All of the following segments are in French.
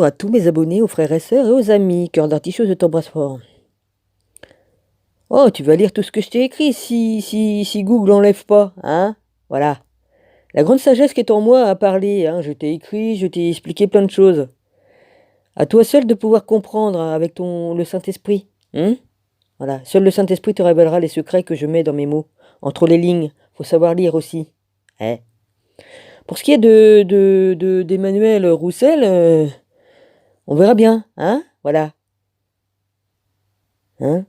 À tous mes abonnés, aux frères et sœurs et aux amis, cœur d'artichaut, je t'embrasse fort. Oh, tu vas lire tout ce que je t'ai écrit si Google n'enlève pas, hein? Voilà. La grande sagesse qui est en moi a parlé, hein. Je t'ai écrit, je t'ai expliqué plein de choses. À toi seul de pouvoir comprendre hein, avec le Saint-Esprit. Hein. Voilà. Seul le Saint-Esprit te révélera les secrets que je mets dans mes mots. Entre les lignes, faut savoir lire aussi. Eh. Pour ce qui est d'Emmanuel Roussel, on verra bien, hein? Voilà. Hein?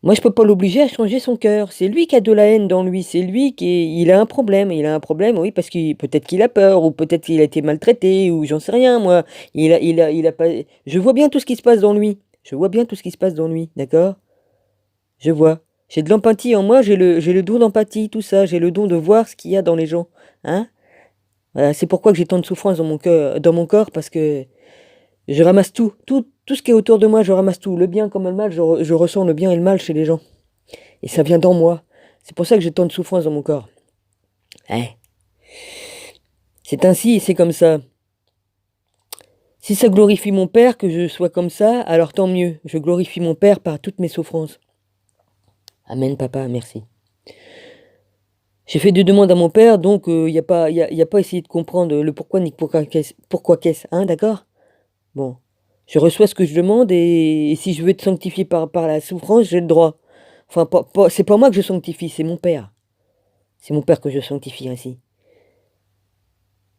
Moi, je peux pas l'obliger à changer son cœur. C'est lui qui a de la haine dans lui. C'est lui il a un problème. Il a un problème, oui, parce qu'il peut-être qu'il a peur, ou peut-être qu'il a été maltraité, ou j'en sais rien, moi. Il a pas. Je vois bien tout ce qui se passe dans lui. Je vois bien tout ce qui se passe dans lui, d'accord? Je vois. J'ai de l'empathie en moi. J'ai le don d'empathie, tout ça. J'ai le don de voir ce qu'il y a dans les gens, hein? Voilà, c'est pourquoi que j'ai tant de souffrance dans mon corps, parce que je ramasse tout ce qui est autour de moi. Je ramasse tout, le bien comme le mal. Je ressens le bien et le mal chez les gens. Et ça vient dans moi. C'est pour ça que j'ai tant de souffrance dans mon corps. Hein? C'est ainsi et c'est comme ça. Si ça glorifie mon Père que je sois comme ça, alors tant mieux. Je glorifie mon Père par toutes mes souffrances. Amen, papa, merci. J'ai fait des demandes à mon Père, donc il n'y a pas, y a pas essayé de comprendre le pourquoi ni pourquoi qu'est-ce, hein, d'accord? Bon, je reçois ce que je demande et si je veux être sanctifié par la souffrance, j'ai le droit. Enfin, c'est pas moi que je sanctifie, c'est mon Père. C'est mon Père que je sanctifie ainsi.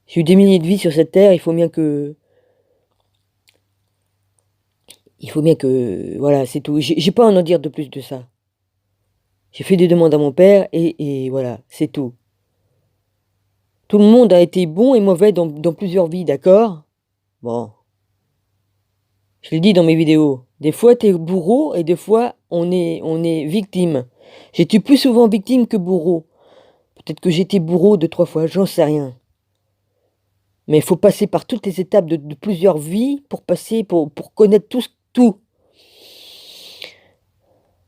J'ai eu des milliers de vies sur cette terre, voilà, c'est tout. J'ai pas à en dire de plus de ça. J'ai fait des demandes à mon père et voilà, c'est tout. Tout le monde a été bon et mauvais dans plusieurs vies, d'accord? Bon, je l'ai dit dans mes vidéos. Des fois, t'es bourreau et des fois, on est victime. J'étais plus souvent victime que bourreau. Peut-être que j'étais bourreau 2, 3 fois, j'en sais rien. Mais il faut passer par toutes les étapes de plusieurs vies pour connaître tout.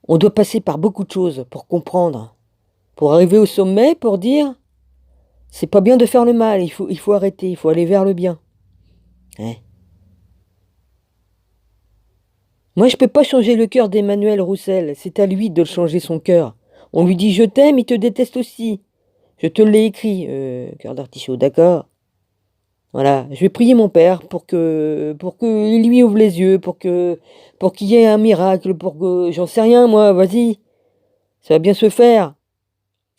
On doit passer par beaucoup de choses pour comprendre. Pour arriver au sommet, pour dire, c'est pas bien de faire le mal, il faut arrêter, il faut aller vers le bien. Hein. Moi, je peux pas changer le cœur d'Emmanuel Roussel, c'est à lui de le changer son cœur. On lui dit je t'aime, il te déteste aussi. Je te l'ai écrit, cœur d'artichaut, d'accord? Voilà, je vais prier mon père pour que il lui ouvre les yeux, pour qu'il y ait un miracle, pour que j'en sais rien moi, vas-y, ça va bien se faire.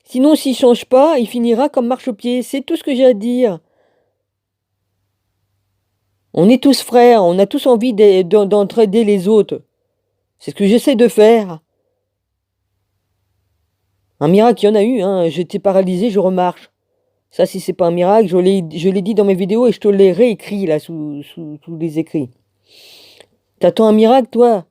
Sinon, s'il change pas, il finira comme marchepied, c'est tout ce que j'ai à dire. On est tous frères, on a tous envie d'entraider les autres. C'est ce que j'essaie de faire. Un miracle, il y en a eu, hein. J'étais paralysé, je remarche. Ça, si c'est pas un miracle, je l'ai dit dans mes vidéos et je te l'ai réécrit là sous les écrits. T'attends un miracle, toi?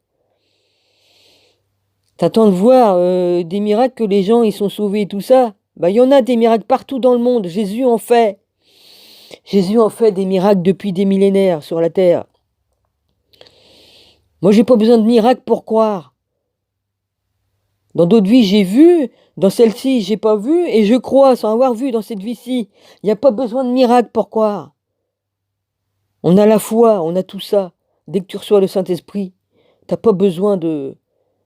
T'attends de voir des miracles que les gens ils sont sauvés et tout ça? Bah, il y en a des miracles partout dans le monde. Jésus en fait. Jésus en fait des miracles depuis des millénaires sur la terre. Moi, j'ai pas besoin de miracles pour croire. Dans d'autres vies, j'ai vu, dans celle-ci, j'ai pas vu, et je crois sans avoir vu dans cette vie-ci. Il n'y a pas besoin de miracle pour croire. On a la foi, on a tout ça. Dès que tu reçois le Saint-Esprit, t'as pas besoin de...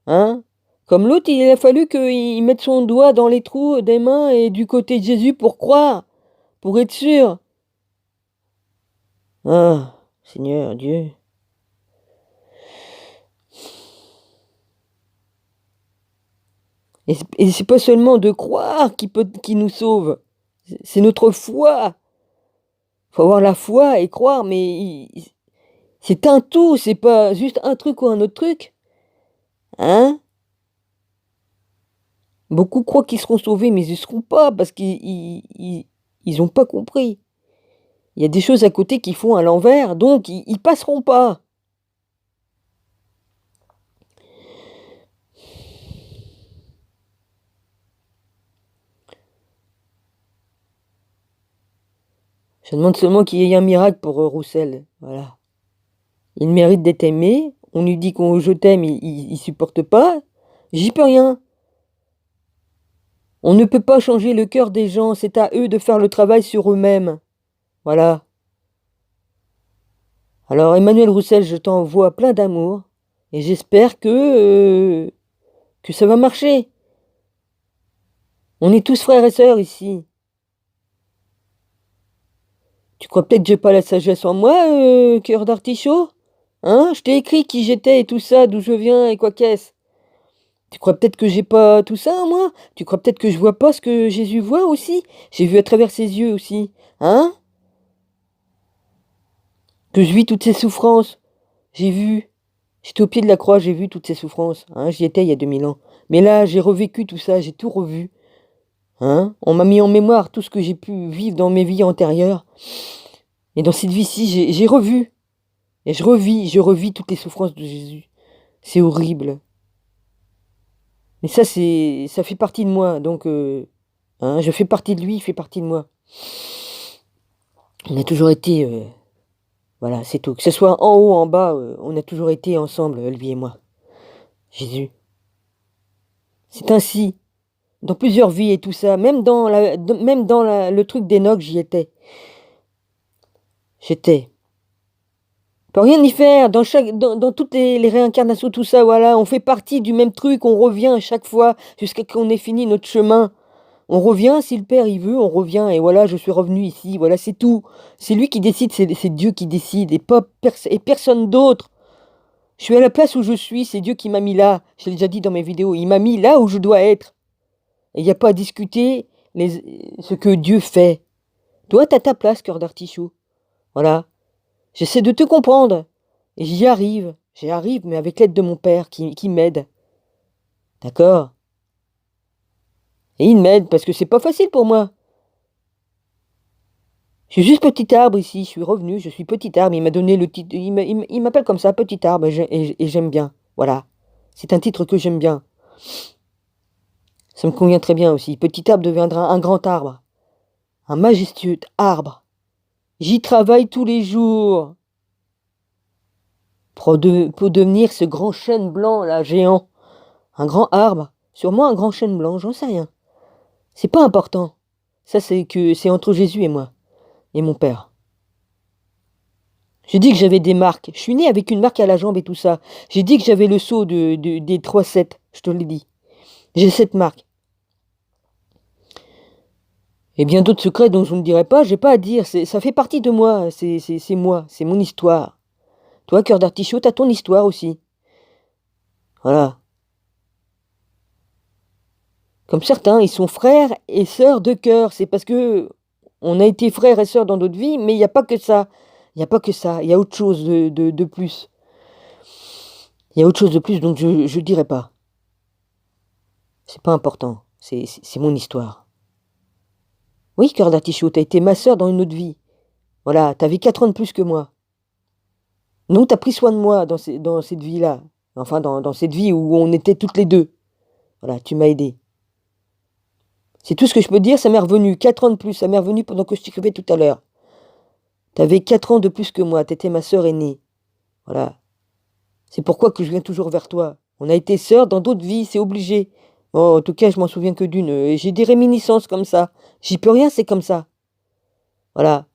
Hein? Comme l'autre, il a fallu qu'il mette son doigt dans les trous des mains et du côté de Jésus pour croire, pour être sûr. Ah, Seigneur Dieu. Et c'est pas seulement de croire qui nous sauve, c'est notre foi. Faut avoir la foi et croire, mais c'est un tout, c'est pas juste un truc ou un autre truc. Hein? Beaucoup croient qu'ils seront sauvés, mais ils ne seront pas parce qu'ils ont pas compris. Il y a des choses à côté qu'ils font à l'envers, donc ils passeront pas. Je demande seulement qu'il y ait un miracle pour Roussel. Voilà. Il mérite d'être aimé. On lui dit qu'on je t'aime, il supporte pas. J'y peux rien. On ne peut pas changer le cœur des gens, c'est à eux de faire le travail sur eux-mêmes. Voilà. Alors Emmanuel Roussel, je t'envoie plein d'amour et j'espère que ça va marcher. On est tous frères et sœurs ici. Tu crois peut-être que j'ai pas la sagesse en moi, cœur d'artichaut? Hein? Je t'ai écrit qui j'étais et tout ça, d'où je viens et quoi qu'est-ce. Tu crois peut-être que j'ai pas tout ça en moi? Tu crois peut-être que je vois pas ce que Jésus voit aussi? J'ai vu à travers ses yeux aussi. Hein? Que je vis toutes ces souffrances. J'ai vu. J'étais au pied de la croix, j'ai vu toutes ces souffrances. Hein? J'y étais il y a 2000 ans. Mais là, j'ai revécu tout ça, j'ai tout revu. Hein? On m'a mis en mémoire tout ce que j'ai pu vivre dans mes vies antérieures. Et dans cette vie-ci, j'ai revu. Et je revis toutes les souffrances de Jésus. C'est horrible. Mais ça fait partie de moi. Donc, hein, je fais partie de lui, il fait partie de moi. On a toujours été, voilà, c'est tout. Que ce soit en haut, en bas, on a toujours été ensemble, lui et moi. Jésus. C'est ainsi. Dans plusieurs vies et tout ça. Même dans le truc d'Enoch, j'y étais. J'étais. On peut rien y faire. Dans toutes les réincarnations, tout ça, voilà. On fait partie du même truc. On revient à chaque fois jusqu'à qu'on ait fini notre chemin. On revient, si le Père il veut, on revient. Et voilà, je suis revenu ici. Voilà, c'est tout. C'est lui qui décide, c'est Dieu qui décide. Et personne d'autre. Je suis à la place où je suis. C'est Dieu qui m'a mis là. Je l'ai déjà dit dans mes vidéos. Il m'a mis là où je dois être. Et il n'y a pas à discuter ce que Dieu fait. Toi, t'as ta place, cœur d'artichaut. Voilà. J'essaie de te comprendre. Et j'y arrive. J'y arrive, mais avec l'aide de mon père qui m'aide. D'accord? Et il m'aide parce que c'est pas facile pour moi. Je suis juste petit arbre ici. Je suis revenu. Je suis petit arbre. Il m'a donné le titre. Il m'appelle comme ça, petit arbre. Et j'aime bien. Voilà. C'est un titre que j'aime bien. Ça me convient très bien aussi. Petit arbre deviendra un grand arbre. Un majestueux arbre. J'y travaille tous les jours. Pour devenir ce grand chêne blanc là, géant. Un grand arbre. Sûrement un grand chêne blanc, j'en sais rien. C'est pas important. Ça, c'est entre Jésus et moi. Et mon père. J'ai dit que j'avais des marques. Je suis né avec une marque à la jambe et tout ça. J'ai dit que j'avais le sceau des 3-7. Je te l'ai dit. J'ai cette marque. Et bien d'autres secrets dont je ne dirai pas, j'ai pas à dire. Ça fait partie de moi. C'est moi. C'est mon histoire. Toi, cœur d'artichaut, t'as ton histoire aussi. Voilà. Comme certains, ils sont frères et sœurs de cœur. C'est parce que on a été frères et sœurs dans d'autres vies, mais il n'y a pas que ça. Il n'y a pas que ça. Il y a autre chose de plus. Il y a autre chose de plus, donc je ne dirai pas. C'est pas important. C'est mon histoire. Oui, cœur d'artichaut, t'as été ma sœur dans une autre vie. Voilà, t'avais 4 ans de plus que moi. Non, t'as pris soin de moi dans cette vie-là. Enfin, dans cette vie où on était toutes les deux. Voilà, tu m'as aidé. C'est tout ce que je peux dire, ça m'est revenu. 4 ans de plus, ça m'est revenu pendant que je t'écrivais tout à l'heure. T'avais 4 ans de plus que moi, t'étais ma sœur aînée. Voilà. C'est pourquoi que je viens toujours vers toi. On a été sœurs dans d'autres vies, c'est obligé. Oh, en tout cas, je m'en souviens que d'une. Et j'ai des réminiscences comme ça. J'y peux rien, c'est comme ça. Voilà.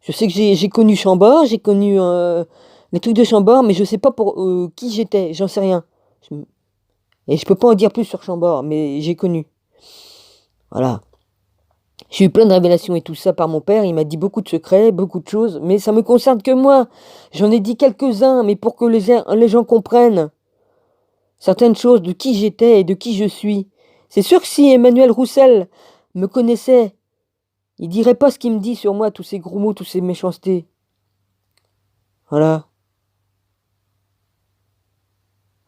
Je sais que j'ai connu Chambord, j'ai connu les trucs de Chambord, mais je sais pas pour qui j'étais, j'en sais rien. Et je peux pas en dire plus sur Chambord, mais j'ai connu. Voilà. J'ai eu plein de révélations et tout ça par mon père. Il m'a dit beaucoup de secrets, beaucoup de choses, mais ça me concerne que moi. J'en ai dit quelques-uns, mais pour que les gens comprennent certaines choses de qui j'étais et de qui je suis. C'est sûr que si Emmanuel Roussel me connaissait, il dirait pas ce qu'il me dit sur moi, tous ces gros mots, toutes ces méchancetés. Voilà.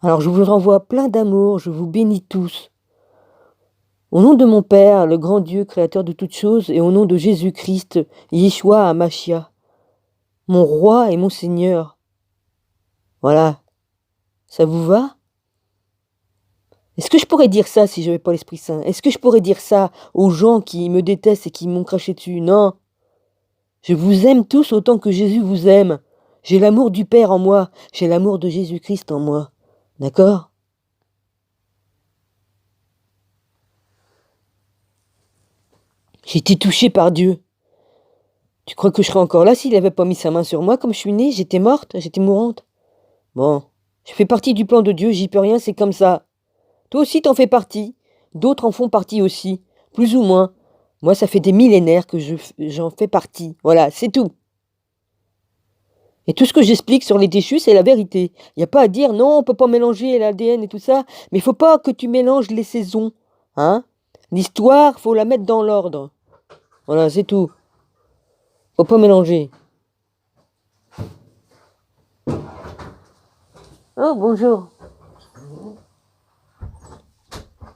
Alors je vous renvoie plein d'amour, je vous bénis tous. Au nom de mon Père, le grand Dieu, créateur de toutes choses, et au nom de Jésus-Christ, Yeshua Hamashia, mon roi et mon Seigneur. Voilà. Ça vous va? Est-ce que je pourrais dire ça si je n'avais pas l'Esprit Saint? Est-ce que je pourrais dire ça aux gens qui me détestent et qui m'ont craché dessus? Non. Je vous aime tous autant que Jésus vous aime. J'ai l'amour du Père en moi. J'ai l'amour de Jésus-Christ en moi. D'accord? J'ai été touché par Dieu. Tu crois que je serais encore là s'il avait pas mis sa main sur moi comme je suis née? J'étais morte, j'étais mourante. Bon, je fais partie du plan de Dieu, j'y peux rien, c'est comme ça. Toi aussi t'en fais partie. D'autres en font partie aussi, plus ou moins. Moi, ça fait des millénaires que j'en fais partie. Voilà, c'est tout. Et tout ce que j'explique sur les déchus, c'est la vérité. Il n'y a pas à dire non, on peut pas mélanger l'ADN et tout ça, mais il faut pas que tu mélanges les saisons. Hein? L'histoire, faut la mettre dans l'ordre. Voilà, c'est tout. Faut pas mélanger. Oh, bonjour.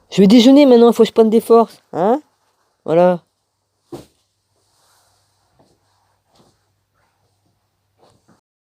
Je vais déjeuner maintenant, faut que je prenne des forces. Hein? Voilà.